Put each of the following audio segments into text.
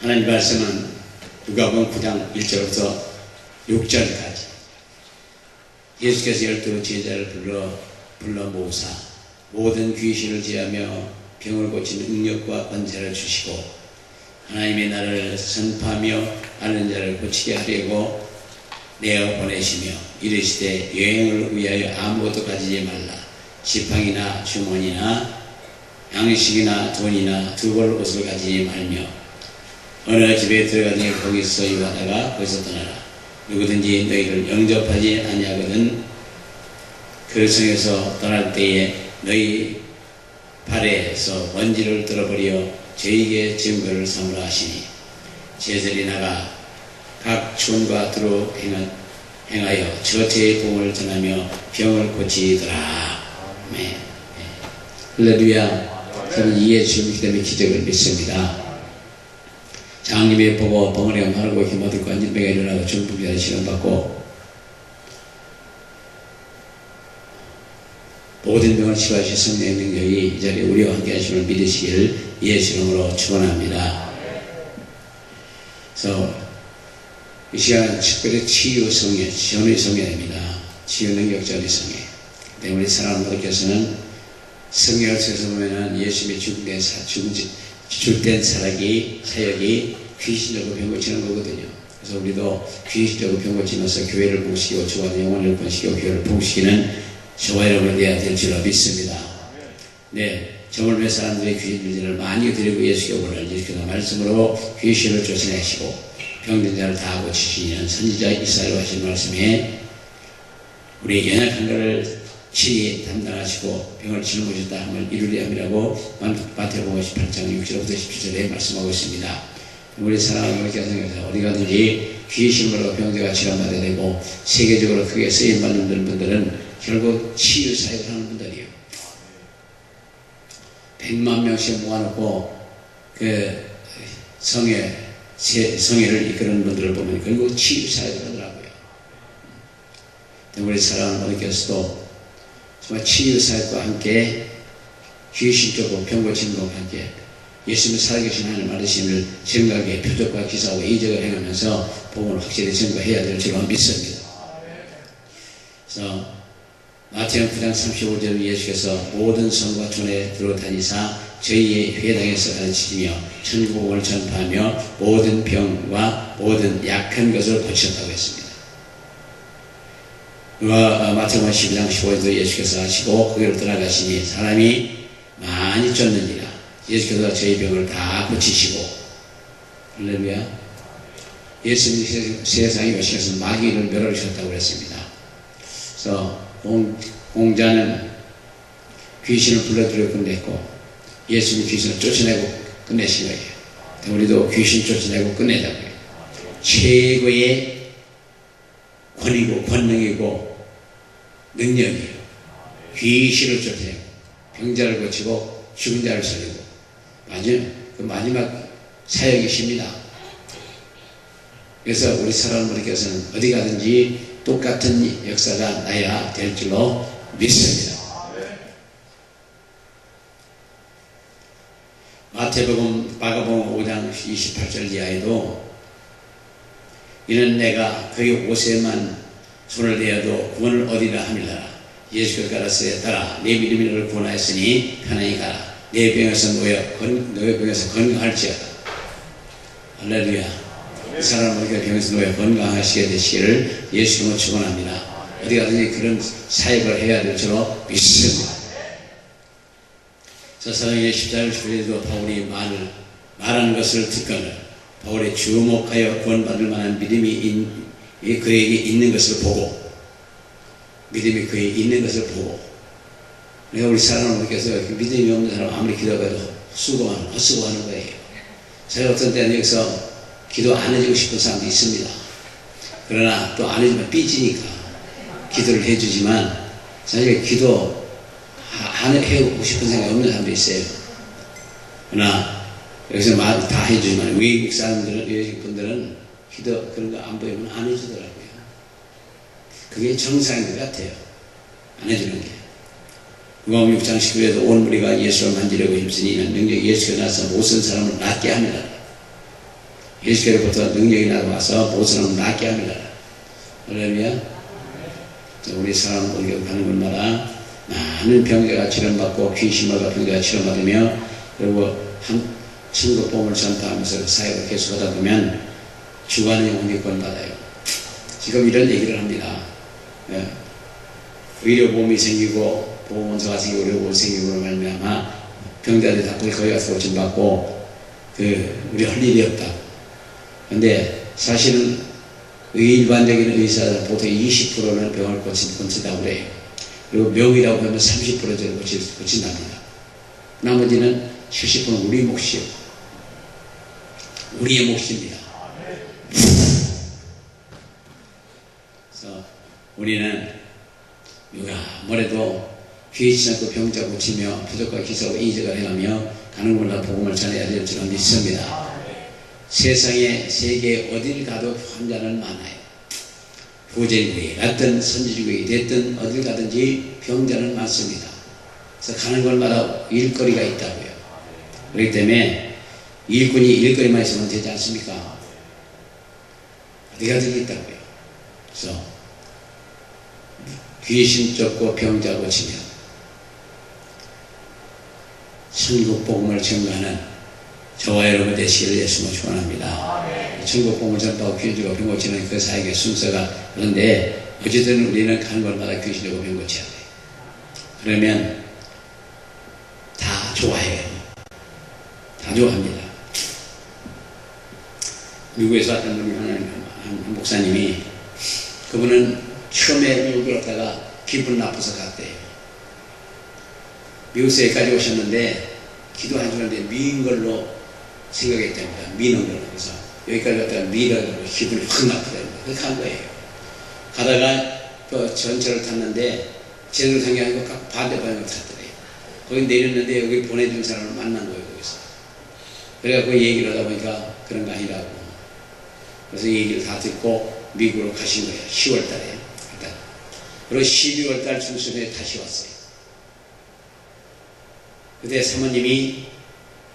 하나님 말씀은 누가복음 9장 1절부터 6절까지 예수께서 12 제자를 불러 모으사 모든 귀신을 제하며 병을 고치는 능력과 권세를 주시고 하나님의 나라를 선포하며 앓는 자를 고치게 하려고 내어 보내시며 이르시되 여행을 위하여 아무것도 가지지 말라. 지팡이나 주머니나 양식이나 돈이나 두벌 옷을 가지지 말며 어느 집에 들어가니 거기서 유하다가 거기서 떠나라. 누구든지 너희를 영접하지 아니하거든 그 성에서 떠날 때에 너희 발에서 먼지를 떨어버려 저에게 증거를 삼으라 하시니 제자들이 나가 각 촌과 두루 행하여 저체의 복음을 전하며 병을 고치더라. 네. 할렐루야. 저는 이해 주님이 때문에 기적을 믿습니다. 장님이 보고 벙어리가 마르고 힘 얻고 안진병에 일어나고 중풍비하는 시험받고 모든 병을 치유하실 성령의 능력이 이 자리에 우리와 함께 하심을 믿으시길 예수 이름으로 축원합니다. 그래서 이 시간은 특별히 치유 성령, 전의 성령입니다. 치유 능력 전의 성령. 우리 사랑하는 분들께서는 성령을 통해서 보면은 예수님이 주된 사역이 귀신적으로 병 고치는 거거든요. 그래서 우리도 귀신적으로 병 고치면서 교회를 봉시키고 주와 영혼을 번시키고 교회를 봉시키는 저와 여러분이 되어야 될 줄로 믿습니다. 네, 정말 사람들의 귀신 들진을 많이 드리고 예수께 오늘 예수께서 말씀으로 귀신을 쫓아내시고 병든 자를 다 고치시는 선지자 이사야로 하신 말씀에 우리 연약한 것을 친히 담당하시고 병을 치는 것이다 함을 이루려 함이라고 마태복음 18장 6절부터 17절에 말씀하고 있습니다. 우리 사랑하는 교회에서 어디 가든지 귀신으로 병자가 치료받아야 되고 세계적으로 크게 쓰임받는 분들은 결국 치유 사역을 하는 분들이에요. 100만 명씩 모아놓고 그 성회를 이끄는 분들을 보면 결국 치유 사역을 하더라고요. 우리 사랑하는 분들께서도 정말 치유 사역과 함께 귀신적으로 병 고치는 것과 함께 예수님을 살아계신 하나님 말씀을 증거하게 표적과 기사와 이적을 행하면서 복음을 확실히 증거해야 될 줄로 믿습니다. 그래서 마태복음 9장 35절 예수께서 모든 성과 촌에 들어다니사 저희의 회당에서 가르치시며 천국복음을 전파하며 모든 병과 모든 약한 것을 고치셨다고 했습니다. 마태복음 12장 15절도 예수께서 하시고 거기로 떠나가시니 사람이 많이 쫓는지라 예수께서 저희 병을 다 고치시고 할렐루야. 예수님이 세상에 오셔서 마귀를 멸하셨다고 그랬습니다. 그래서 공자는 귀신을 불러들여 끝냈고 예수님 귀신을 쫓아내고 끝내신 거예요. 우리도 귀신 쫓아내고 끝내자고요. 최고의 권위고 권능이고 능력이에요. 귀신을 쫓아내고 병자를 고치고 죽은 자를 살리고 그 마지막 사역이십니다. 그래서 우리 사랑하는 분께서는 어디 가든지 똑같은 역사가 나야 될 줄로 믿습니다. 마태복음, 마가복음 5장 28절 이하에도 이는 내가 그의 옷에만 손을 대어도 구원을 얻으리라 함이라. 예수께서 가라사대 따라 내 믿음이 너를 구원하였으니 편안히 가라. 내 병에서 너의 병에서 건강할지어다. 할렐루야. 사람은 우리가 병에서 놓여 건강하시게 되시기를 예수님을 축원합니다. 어디 가든지 그런 사역을 해야 될 줄로 믿습니다. 사랑의 십자가를 주에도 바울이 말하는 것을 듣거늘 바울이 주목하여 구원받을 만한 믿음이 그에게 있는 것을 보고 믿음이 그에게 있는 것을 보고 내가 우리 사랑하는 분께서 믿음이 없는 사람 아무리 기도해도 헛수고하는 거예요. 제가 어떤 때는 여기서 기도 안 해주고 싶은 사람도 있습니다. 그러나 또 안 해주면 삐지니까 기도를 해주지만 사실 기도 안 해주고 싶은 생각이 없는 사람도 있어요. 그러나 여기서 말 다 해주지만 외국 사람들은, 외국 분들은 기도 그런 거 안 보이면 안 해주더라고요. 그게 정상인 것 같아요. 안 해주는 게. 누가복음 6장 19절에도 온 무리가 예수를 만지려고 힘쓰니 이는 능력이 예수가 나서 못쓴 사람을 낫게 합니다. 예수께로부터 능력이 나와서 모든 사람을 낫게 합니다. 할렐루야. 우리 사람 어디 가는 곳마다 많은 병자가 치료받고 귀신마다 병자가 치료받으며 그리고 천국 복음을 전파하면서 사역을 계속하다 보면 주관의 영혼이 구원받아요. 지금 이런 얘기를 합니다. 의료보험이 생기고 보험원서가 생기고 의료보험이 생기고 말미암아 병자들이 다 거기 가서 고침받고 우리 할 일이 없다. 근데 사실은 일반적인 의사들 보통 20%는 병을 고친다고 그래요. 그리고 명이라고 하면 30%를 고친답니다. 나머지는 70%는 우리 몫이에요. 우리의 몫입니다. 그래서 우리는 누가 뭐래도 귀치 않고 병자 고치며 부족과 기사와 이적을 행하며 가는 곳마다 복음을 전해야 될 줄은 믿습니다. 세상에 세계 어딜 가도 환자는 많아요. 부정국이 갔든 선진국이 됐든 어딜 가든지 병자는 많습니다. 그래서 가는 곳마다 일거리가 있다고요. 그렇기 때문에 일꾼이 일거리만 있으면 되지 않습니까? 어디 가든지 있다고요. 그래서 귀신 쫓고 병자 고치며 천국 복음을 전가하는 저와 여러분 되시기를 예수님으로 축원합니다. 천국 복음을 전파하고 귀신 쫓고 병 고치는 그 사역의 순서가 그런데 어쨌든 우리는 가는 곳마다 귀신 쫓고 병 고쳐야 돼요. 그러면 다 좋아해요. 다 좋아합니다. 미국에서 왔던 분이 한 목사님이 그분은 처음에 미국에 왔다가 기분 나빠서 갔대요. 미국에서 여기까지 오셨는데 기도해 주는데 미인 걸로 생각했답니다. 미는 걸로. 그래서 여기까지 갔다가 미라고 기분이 확 나쁘다고 그렇게 한 거예요. 가다가 그 전철을 탔는데 제대로 탄 게 아니고 반대방향을 탔더래요. 거기 내렸는데 여기 보내준 사람을 만난 거예요. 거기서. 그래갖고 얘기를 하다 보니까 그런 거 아니라고. 그래서 얘기를 다 듣고 미국으로 가신 거예요. 10월 달에. 그리고 12월 달 중순에 다시 왔어요. 그때 사모님이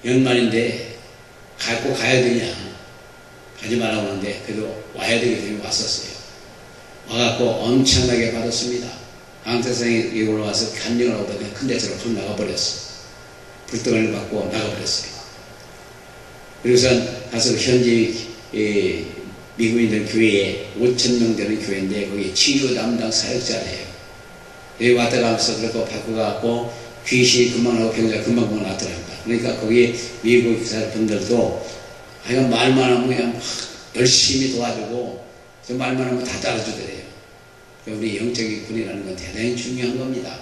연말인데 꼭 가야 되냐. 가지 말라고 하는데 그래도 와야 되기 때문에 왔었어요. 와갖고 엄청나게 받았습니다. 강태성이 여기 올라와서 간증을 하고 그냥 큰 데서로 확 나가버렸어. 불덩이를 받고 나가버렸어요. 그래서 가서 현지 미국인들 교회에 5,000명 되는 교회인데 거기 치유 담당 사역자래요. 여기 왔다 가면서 그렇게 바꿔갖고 귀신이 금방 나고 병자가 금방 나더랍니다. 그러니까 거기 미국 사람들도 하여간 말만 하면 그냥 막 열심히 도와주고 말만 하면 다 따라주더래요. 그러니까 우리 영적인 군이라는 건 대단히 중요한 겁니다.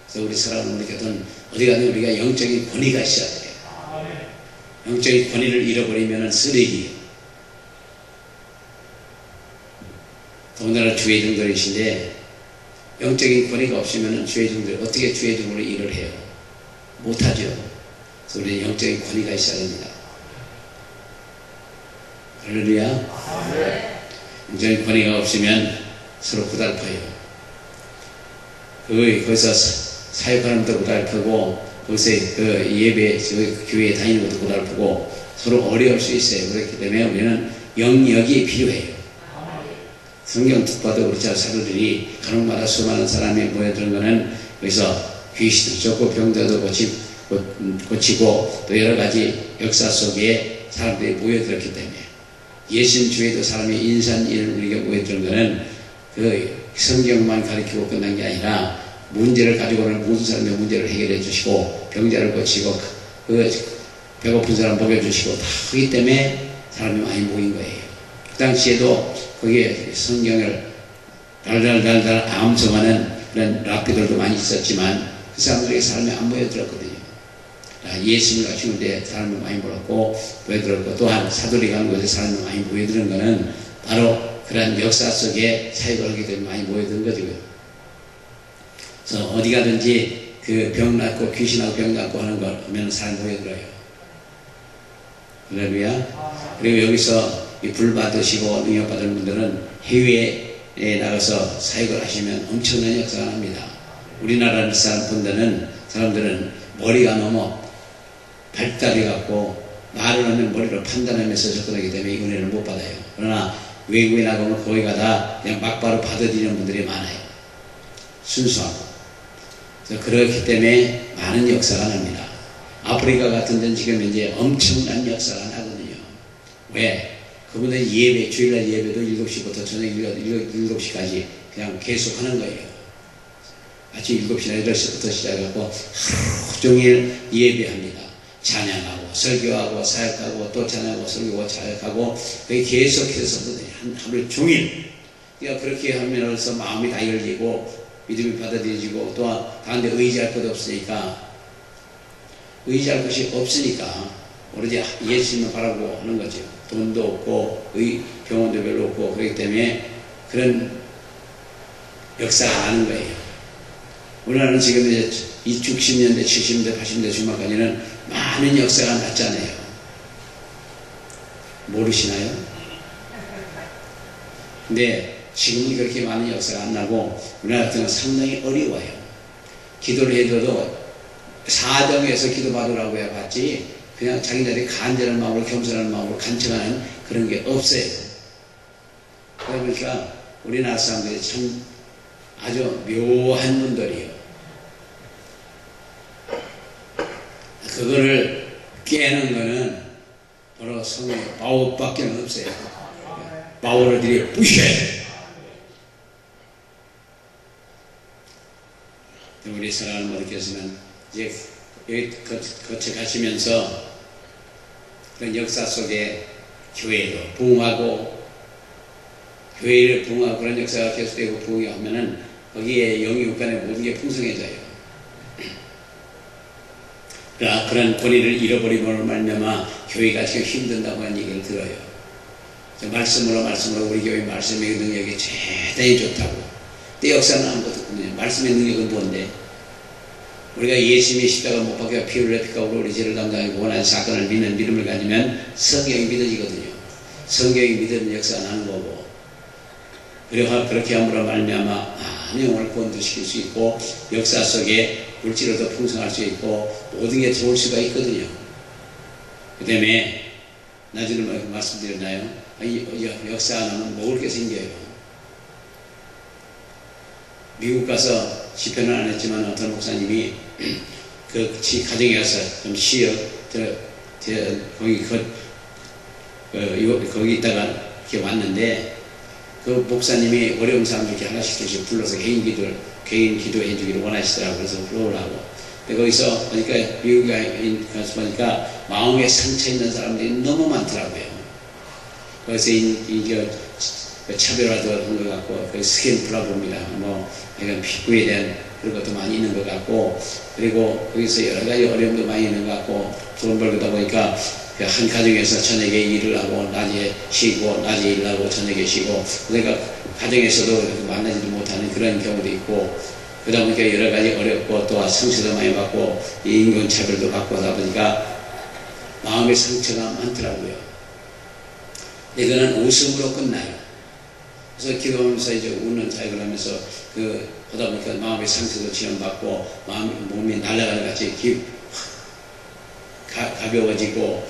그래서 우리 사람은 우리가든 어디 가든 우리가 영적인 권위가 있어야 돼요. 영적인 권위를 잃어버리면 쓰레기예요. 더군다나 주의종들이신데 영적인 권위가 없으면 주의종들 어떻게 주의종으로 일을 해요? 못하죠. 그래서 우리는 영적인 권위가 있어야 됩니다. 할렐루야. 영적인 권위가 없으면 서로 고달퍼요. 거기서 사역하는 것도 고달프고 거기서 그 예배 교회에 다니는 것도 고달프고 서로 어려울 수 있어요. 그렇기 때문에 우리는 영역이 필요해요. 성경 특파도 그렇죠. 사도들이 간혹마다 수많은 사람이 모여드는 것은 여기서 귀신도 쫓고 병자도 고치고 또 여러 가지 역사 속에 사람들이 모여들었기 때문에 예수님 주에도 사람이 인산인을 우리가 모여드는 것은 그 성경만 가르치고 끝난 게 아니라 문제를 가지고는 모든 사람의 문제를 해결해 주시고 병자를 고치고 그 배고픈 사람 먹여주시고 다 하기 때문에 사람이 많이 모인 거예요. 그 당시에도 거기에 성경을 달달달달 암송하는 그런 랍비들도 많이 있었지만 그 사람들에게 사람이 안 모여들었거든요. 예수님을 가시는데 사람이 많이 모여들었고 또한 사도리 가는 곳에 사람이 많이 모여드는 것은 바로 그런 역사 속에 사역을 하게 되면 많이 모여드는 거죠. 그래서 어디 가든지 그 병 낫고 귀신하고 병 낫고 하는 거 하면 사람이 모여들어요. 할렐루야. 그리고 여기서 불 받으시고 능력 받은 분들은 해외에 나가서 사역을 하시면 엄청난 역사가 납니다. 우리나라 사람들은 머리가 너무 발달해 갖고 말을 하면 머리로 판단하면서 접근하기 때문에 이 은혜를 못 받아요. 그러나 외국에 나가면 거기 가다 그냥 막바로 받아들이는 분들이 많아요. 순수하고. 그래서 그렇기 때문에 많은 역사가 납니다. 아프리카 같은 데는 지금 이제 엄청난 역사가 나거든요. 왜? 그분들 예배, 주일날 예배도 7시부터 저녁 7시까지 그냥 계속 하는 거예요. 아침 7시나 8시부터 시작해서 하루 종일 예배합니다. 찬양하고 설교하고 사역하고 또 찬양하고 설교하고 사역하고 계속해서 하루 종일 그러니까 그렇게 하면서 마음이 다 열리고 믿음이 받아들여지고 또 다른 데 의지할 것도 없으니까 의지할 것이 없으니까 오로지 예수님을 바라고 하는 거죠. 돈도 없고 병원도 별로 없고 그렇기 때문에 그런 역사가 나는 거예요. 우리나라는 지금 이제 60년대, 70년대, 80년대 중반까지는 많은 역사가 났잖아요. 모르시나요? 근데 지금은 그렇게 많은 역사가 안 나고 우리나라 같은 건 상당히 어려워요. 기도를 해도 사정에서 기도받으라고 해봤지 그냥 자기들이 간절한 마음으로 겸손한 마음으로 간청하는 그런 게 없어요. 그러다 보니까 우리나라 사람들이 참 아주 묘한 분들이에요. 그거를 깨는 거는 바로 성의 바울밖에 없어요. 바울을 들이 부셔야 돼요. 우리 사랑하는 분들께서는 이제 여기 거쳐 가시면서 그런 역사 속에 교회도 부흥하고 교회를 부흥하고 그런 역사가 계속되고 부흥하면은 거기에 영육간에 모든 게 풍성해져요. 그러나 그런 권위를 잃어버림으로 말미암아 교회가 지금 힘든다고 하는 얘기를 들어요. 말씀으로 우리 교회 말씀의 능력이 대단히 좋다고. 때 역사는 아무것도 없거든요. 말씀의 능력은 뭔데? 우리가 예수님의 십자가 못 박혀 피 흘려 피값으로 우리 죄를 담당하고 원하는 사건을 믿는 믿음을 가지면 성경이 믿어지거든요. 성경이 믿는 역사가 나는 거고 그렇게 함으로 말미암아 많은 영혼을 구원시킬 수 있고 역사 속에 물질을 더 풍성할 수 있고 모든 게 좋을 수가 있거든요. 그 다음에 나중에 말씀드렸나요? 역사가 나면 먹을 게 생겨요. 미국 가서 집회는 안 했지만 어떤 목사님이 그 가정에 가서 좀 쉬어 거기 있다가 이렇게 왔는데 그 목사님이 어려운 사람들 하나씩 불러서 개인 기도해 주기를 원하시더라고요. 그래서 불러오라고. 근데 거기서 보니까 미국에 가서 보니까 마음에 상처 있는 사람들이 너무 많더라고요. 거기서 차별화도 한 것 같고, 스캔플라 봅니다. 약간 피부에 대한 그런 것도 많이 있는 것 같고, 그리고 거기서 여러 가지 어려움도 많이 있는 것 같고, 돈 벌다 보니까 한 가정에서 저녁에 일을 하고, 낮에 쉬고, 낮에 일을 하고, 저녁에 쉬고, 그러니까 가정에서도 만나지도 못하는 그런 경우도 있고, 그러다 보니까 여러 가지 어렵고, 또 상처도 많이 받고, 인권차별도 받고 하다 보니까 마음의 상처가 많더라고요. 이거는 웃음으로 끝나요. 그래서 기도하면서 이제 웃는 사역을 하면서 하다 보니까 마음의 상처도 치료받고 몸이 날아가는 같이 가벼워지고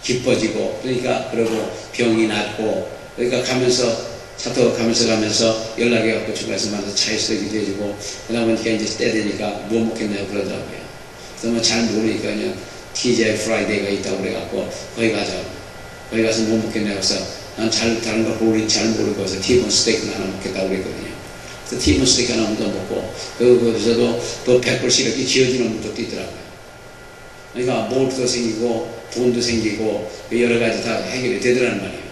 기뻐지고 그러니까 그러고 병이 낫고 그러니까 차 타고 가면서 연락해갖고 중간에서 만나서 차에서 기도해주고 그러다 보니까 이제 때 되니까 뭐 먹겠나요 그러더라고요. 그래서 잘 모르니까 그냥 TGI 프라이데이가 있다고 그래갖고 거기 가자고. 거기 가서 뭐 먹겠냐고 해서 난 다른 거 잘 모르고 해서 티본 스테이크 하나 먹겠다고 그랬거든요. 그래서 티본 스테이크 하나 더 먹고 거기서도 또 100불씩 이렇게 지어주는 분들도 있더라고요. 그러니까 몰트도 생기고 돈도 생기고 여러 가지 다 해결이 되더라는 말이에요.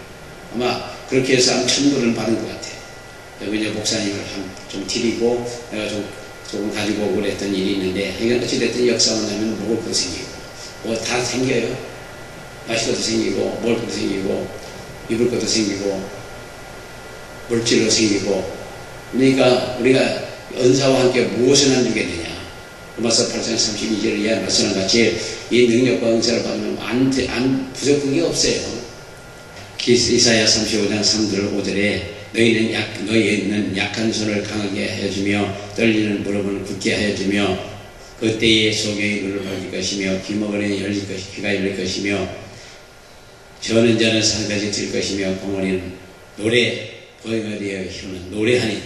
아마 그렇게 해서 한 1000불은 받은 것 같아요. 여기 이제 목사님을 좀 드리고 내가 조금 가지고 오고 그랬던 일이 있는데 이건 어찌됐든 역사만 하면 먹을 것도 생기고 뭐 다 생겨요. 마실 것도 생기고 먹을 것도 생기고 입을 것도 생기고 물질도 생기고 그러니까 우리가 은사와 함께 무엇을 나누겠느냐 로마서 8장 32절에 이하의 말씀과 같이 이 능력과 은사를 받으면 안 부족한 게 없어요. 이사야 35장 3절 5절에 너희는 약한 손을 강하게 하여주며 떨리는 무릎을 굳게 하여주며 그때에 소경이 눈을 밝힐 것이며 귀머거리는 귀가 열릴 것이며 저는 자는 산까지 들 것이며 공원에는 노래 보행에 대하여 흐르는 노래하니.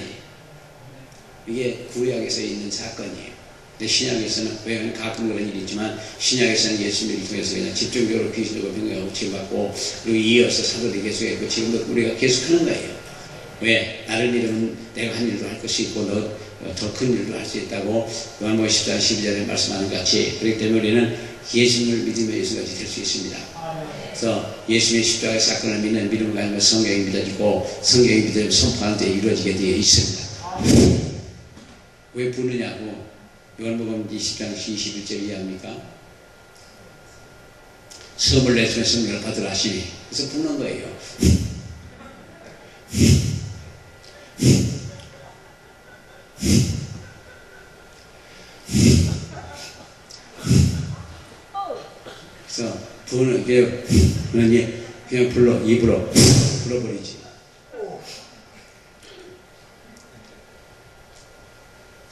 이게 구약에서 있는 사건이에요. 근데 신약에서는 왜 가끔 그런 일이 있지만 신약에서는 예수님을 통해서 그냥 집중적으로 귀신들과 병을 치유받고 그리고 이어서 사도들이 계속했고 지금도 우리가 계속하는 거예요. 왜? 나를 믿으면 내가 한 일도 할 것이 있고 너 더 큰 일도 할 수 있다고 요한복음 10장 12절에 말씀하는 것 같이. 그렇기 때문에 우리는 예수님을 믿으며 예수같이 될 수 있습니다. 그래서 예수님의 십자가의 사건을 믿는 믿음을 가지면 성경이 믿어지고 성경이 믿어지면 선포하는 데 이루어지게 되어 있습니다. 왜 부르냐고. 요한복음 20장 21절 이해합니까? 수업을 내주면 성령을 받으라 하시니. 그래서 부르는 거예요. 그래서 부르는 게 그냥 불러 입으로 불어버리지.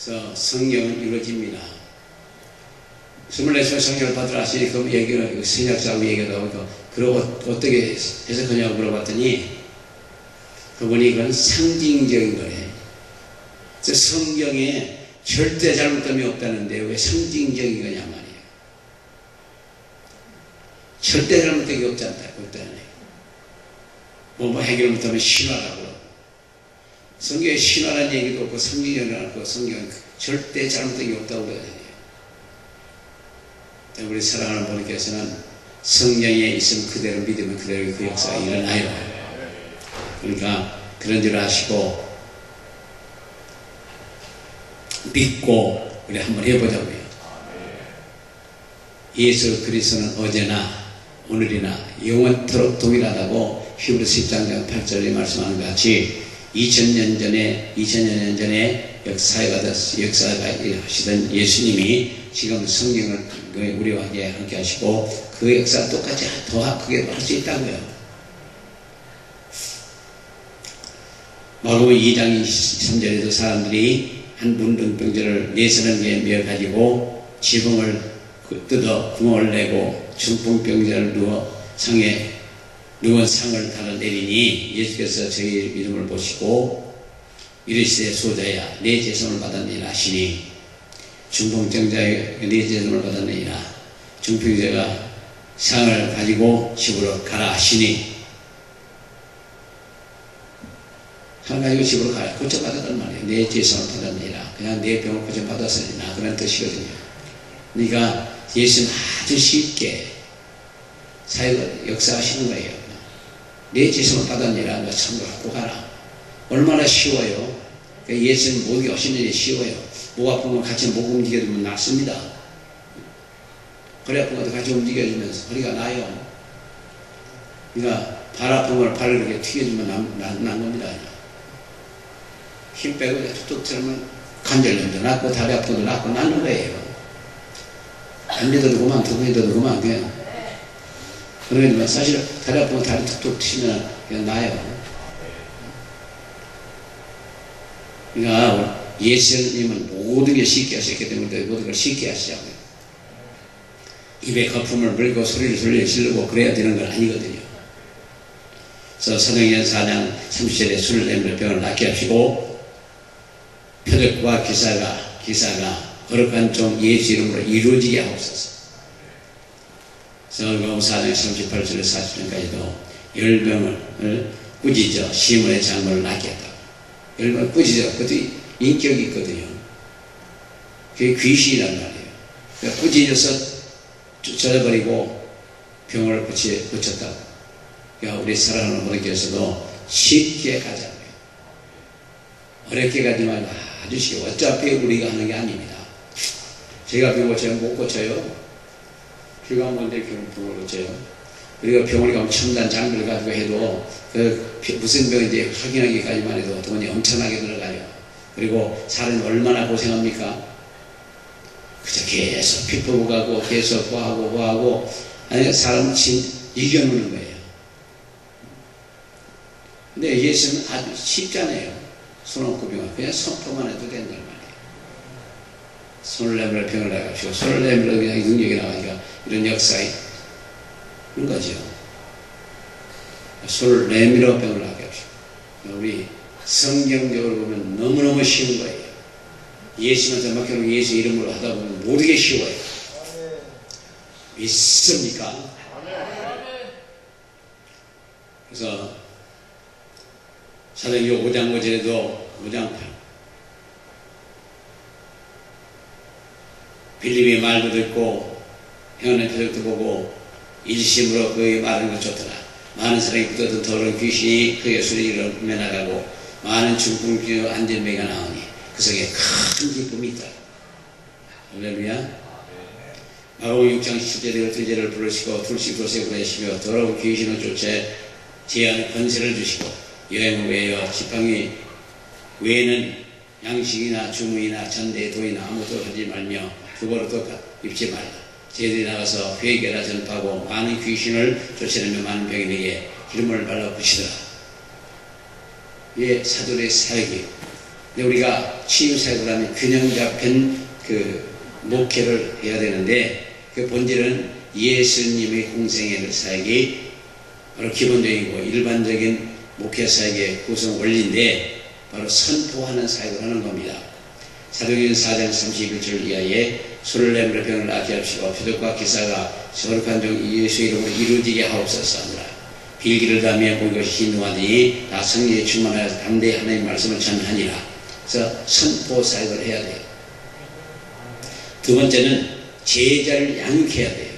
그래서 성령은 이루어집니다. 24시간 성령을 받으라 하시니 그 얘기를 신약사하고 얘기도 하고 그러고 어떻게 해석하냐고 물어봤더니 그분이 그건 상징적인 거래. 성경에 절대 잘못됨이 없다는데 왜 상징적인 거냐 말이에요. 절대 잘못된 게 없다네. 뭐 해결 못하면 신화라고. 성경에 신화라는 얘기도 없고 상징이라는 없고 성경은 절대 잘못된 게 없다고 그래야 돼요. 우리 사랑하는 분께서는 성령에 있으면 그대로 믿으면 그대로 그 역사가 일어나요. 그러니까 그런 줄 아시고 믿고 우리 한번 해보자고요. 예수 그리스도는 어제나 오늘이나 영원토록 동일하다고 히브리서 10장 8절에 말씀하는 것 같이 2000년 전에 역사하시던 예수님이 지금 성령을 우리와 함께 하시고 그 역사 똑같이 더 크게 할 수 있다고요. 마가복음 2장 23절에도 사람들이 한 문둥병자를 40명에 가지고 지붕을 뜯어 구멍을 내고 중풍병자를 누운 상을 달아내리니 예수께서 저희 믿음을 보시고 이르시되 소자야 내 죄성을 받았느니라 하시니 중풍병자의 내 죄성을 받았느니라. 중풍병자가 상을 가지고 집으로 가라 하시니 상을 가지고 집으로 가라. 고쳐받았단 말이에요. 내 죄성을 받았느니라. 그냥 내 병을 고쳐받았으니라 그런 뜻이거든요. 그러니까 예수는 아주 쉽게 사역을 역사하시는 거예요. 내 죄성을 받았느니라. 참고 갖고 가라. 얼마나 쉬워요. 예수님 목이 오시는 일이 쉬워요. 목 아픈 거 같이 목 움직여주면 낫습니다. 허리 아픈 것도 같이 움직여주면서 허리가 나요. 그러니까 발 아픈 걸 발을 이렇게 튀겨주면 난 겁니다. 힘 빼고 툭툭 틀면 관절염도 낫고 다리 아픈 것도 낫고 낫는 거예요. 안 믿어도 그만, 두 믿어도 그만, 그냥. 그러니까 사실 다리 아픈 거 다리 툭툭 치면 그냥 나요. 그러니까 예수님은 모든 게 쉽게 하셨기 때문에 모든 걸 쉽게 하시자고요. 입에 거품을 물고 소리를 지르고 그래야 되는 건 아니거든요. 그래서 사도행전 4장 30절에 술을 내밀어 병을 낫게 하시고 표적과 기사가 거룩한 종 예수 이름으로 이루어지게 하옵소서. 사도행전 4장 38절에 40절까지도 10명을 꾸짖어 시몬의 장모를 낫게 했다고. 10명을 꾸짖어. 그것도 인격이 있거든요. 그게 귀신이란 말이에요. 그러니까 꾸짖어서 쫓아버리고 병을 고쳤다고. 그러니까 우리 사랑하는 분께서도 쉽게 가자고요. 어렵게 가지 말고 아주 쉽게. 어차피 우리가 하는 게 아닙니다. 제가 병 고쳐요? 못 고쳐요? 필요한 건데 병을 고쳐요? 우리가 병원에 가면 첨단 장비를 가지고 해도 무슨 병인지 확인하기까지만 해도 돈이 엄청나게 들어가요. 그리고 사람이 얼마나 고생합니까? 그저 계속 피부고 가고 계속 뭐하고 아니 사람을 이겨놓는 거예요. 근데 예수는 아주 쉽잖아요. 손 얹고 병을 그냥 선포만 해도 된단 말이에요. 손을 내밀어 병을 나가시고 손을 내밀어 그냥 능력이 나가니까 이런 역사가 있는 거죠. 손을 내밀어 병을 낫게 하십시오. 우리 성경적으로 보면 너무너무 쉬운 거예요. 예수한테 맡겨놓은 예수 이름으로 하다 보면 모든 게 쉬워요. 믿습니까? 그래서 사도행전 5장 5절에도 5장 8 빌립의 말도 듣고 행하는 표적도 보고 일심으로 그의 말하는 것 좋더라. 많은 사람이 붙었던 더러운 귀신이 그의 소리를 면하고 많은 중풍 안전병이가 나오니 그 속에 큰 기쁨이 있다. 할렐루야. 마가복음 6장 17절에 둘째를 부르시고 둘씩 도세 보내시며 더러운 귀신을 쫓아 제한 권세를 주시고 여행을 외여 지팡이 외에는 양식이나 주문이나 전대 도이나 아무것도 하지 말며 두벌도 입지 말라. 제들이 나가서 회개라 전파하고 많은 귀신을 쫓아내며 많은 병인에게 기름을 발라 부시더라. 이게 사도의 사역이에요. 근데 우리가 치유사역을 하면 균형 잡힌 그 목회를 해야 되는데 그 본질은 예수님의 공생애를 사역이 바로 기본적이고 일반적인 목회 사역의 구성 원리인데 바로 선포하는 사역을 하는 겁니다. 사도행전 4장 31절 이하에 술을 내밀어 병을 낫게 하시고 표적과 기사가 거룩한 종 예수 이름으로 이루어지게 하옵소서 하느라. 빌기를 다며 모든 것이 hin동하더니 다 성령에 충만하여서 담대히 하나님의 말씀을 전하니라. 그래서 선포 사역을 해야 돼요. 두 번째는 제자를 양육해야 돼요.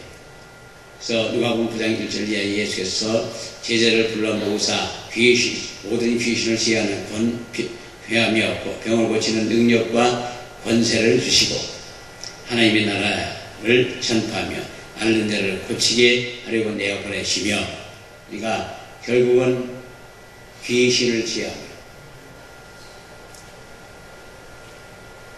그래서 누가복음 9장 1절 이하에 예수께서 제자를 불러 모으사 모든 귀신을 제하는 회하며 병을 고치는 능력과 권세를 주시고 하나님의 나라를 전파하며 앓는 자를 고치게 하려고 내어 보내시며, 그러니까 결국은 귀신을 제하며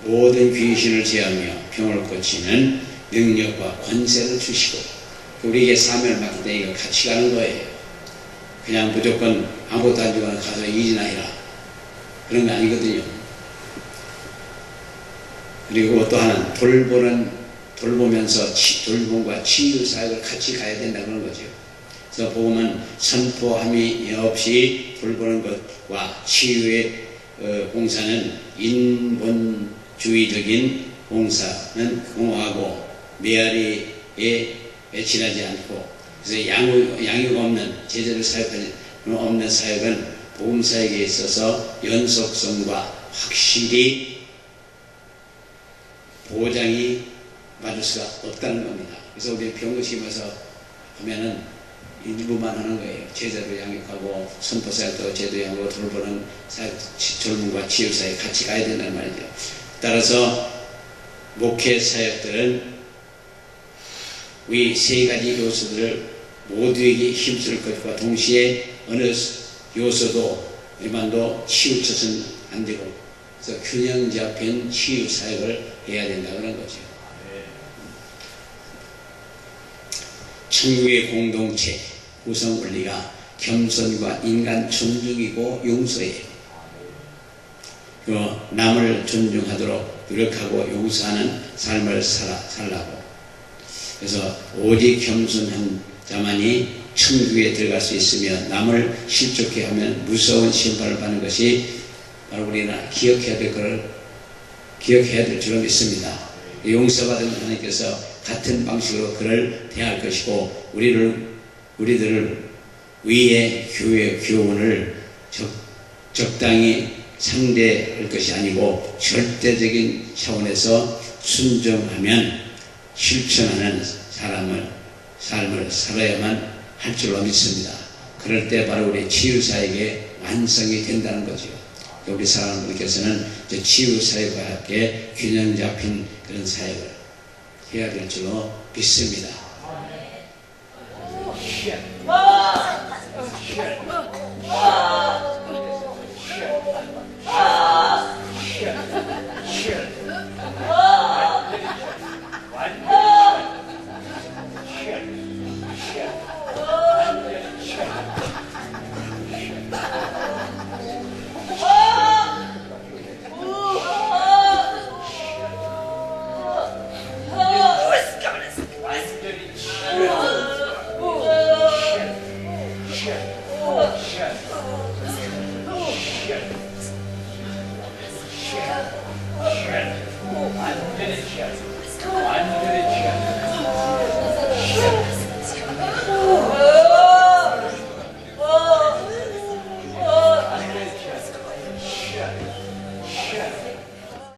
모든 귀신을 제하며 병을 고치는 능력과 권세를 주시고, 우리에게 사명을 맡길 때 이거 같이 가는 거예요. 그냥 무조건 아무것도 안 주고 가서 이진하리라 그런 게 아니거든요. 그리고 또 하나는 돌보면서 돌봄과 치유 사역을 같이 가야 된다는 거죠. 그래서 복음은 선포함이 없이 돌보는 것과 치유의 봉사는 인본주의적인 봉사는 공허하고 메아리에 매진하지 않고, 그래서 양육 없는 제자를 사역하지 없는 사역은 복음 사역에 있어서 연속성과 확실히 보장이 받을 수가 없다는 겁니다. 그래서 우리 병거심에서 하면은 일부만 하는 거예요. 제자도 양육하고 선포 사역도 제도 양육하고 돌보는 사역, 젊음과 치유 사역 같이 가야 된다는 말이죠. 따라서 목회 사역들은 이 세 가지 요소들을 모두에게 힘줄 것과 동시에 어느 요소도 일반도 치우쳐서는 안 되고, 그래서 균형 잡힌 치유 사역을 해야 된다는 거죠. 천국의 공동체 구성 원리가 겸손과 인간 존중이고 용서예요. 남을 존중하도록 노력하고 용서하는 삶을 살라고. 그래서 오직 겸손한 자만이 천국에 들어갈 수 있으며 남을 실족해 하면 무서운 심판을 받는 것이 바로 우리가 기억해야 될 줄로 믿습니다. 용서받은 하나님께서 같은 방식으로 그를 대할 것이고, 우리들을 위의 교훈을 적당히 상대할 것이 아니고 절대적인 차원에서 순종하면 실천하는 삶을 살아야만 할 줄로 믿습니다. 그럴 때 바로 우리 치유사역의 완성이 된다는 거죠. 우리 사람들께서는 치유사역과 함께 균형 잡힌 그런 사역을 해야 될 줄로 믿습니다. I did it, shit.